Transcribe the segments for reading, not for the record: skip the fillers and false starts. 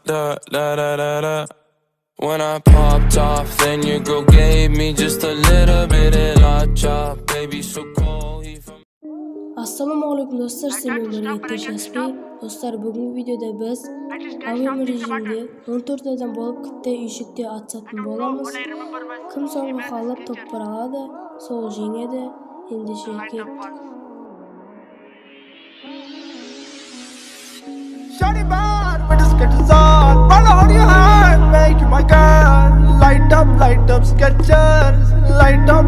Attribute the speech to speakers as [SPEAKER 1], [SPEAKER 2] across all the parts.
[SPEAKER 1] da da da da da. When I popped off, then your girl gave me just a little bit of la chop. Baby so cold, he from...
[SPEAKER 2] Assalomu alaykum do'stlar, sizlar bilan yetkazishasizmi? Do'stlar, bugungi videoda biz avariya rejimida 14 adam bo'lib bitta eshikda atsatni bo'lamiz. Kim so'nggi qolib to'par oladi, so'l jengadi. Endi ketdik.
[SPEAKER 3] Shawty bad with the sketches on. Follow on your hand, make you my girl. Light up sketches. Light up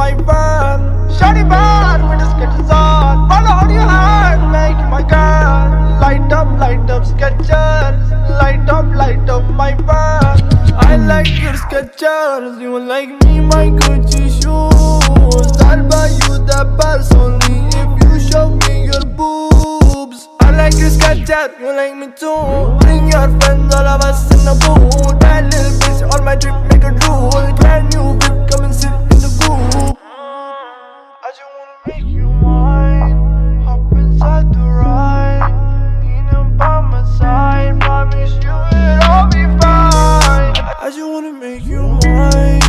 [SPEAKER 3] my world. Shawty bad with the sketches on. Follow on your hand, make you my girl. Light up sketches. Light up my world. I like your sketches. You like me, my Gucci shoes. I'll buy you the purse only if you show me your boobs. I like your sketches, you like me too. Bring your friends, all of us in the booth. That little bitch on my trip, make a rule. Brand new whip, come and sit in the booth. I just wanna make you mine. Hop inside the ride. Being up by my side, promise you it'll be fine. I just wanna make you mine.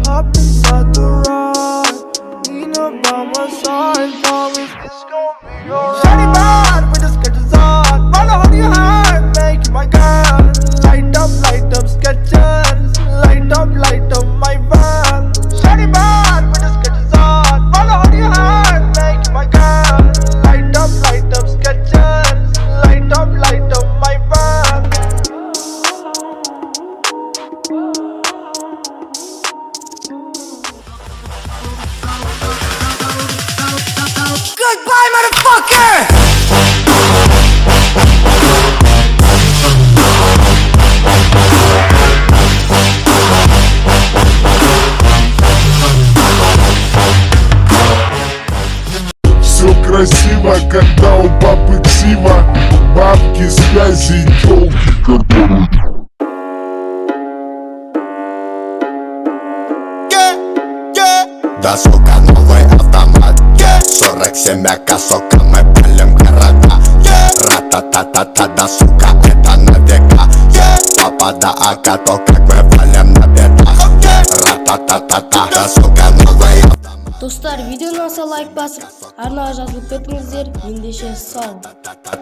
[SPEAKER 3] Hop inside the ride. Being up by my side, promise it's gonna be alright. Shawty bad with the sketches on. Follow on your hand, make you my girl. Light up sketches. Light up my world. Shawty bad with the sketches on. Follow on your hand, make you my girl. Light up sketches. Light up my world. Goodbye, motherfucker!
[SPEAKER 4] Все красиво, когда у папы ксива. Бабки, связи, тёлки, которые...
[SPEAKER 5] Да, сука, новый автомат 47 АК, сука, мы палим города Ра-та-та-та-та, да, сука, это на века Папа, да, АК, то как мы палим на бедах Ра-та-та-та-та, да, сука, новый автомат
[SPEAKER 2] Do'stlar, videoni asa like bosib, arnaga yozib o'tdingizlar. Endishe sog'.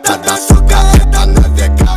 [SPEAKER 5] Да, сука, это на века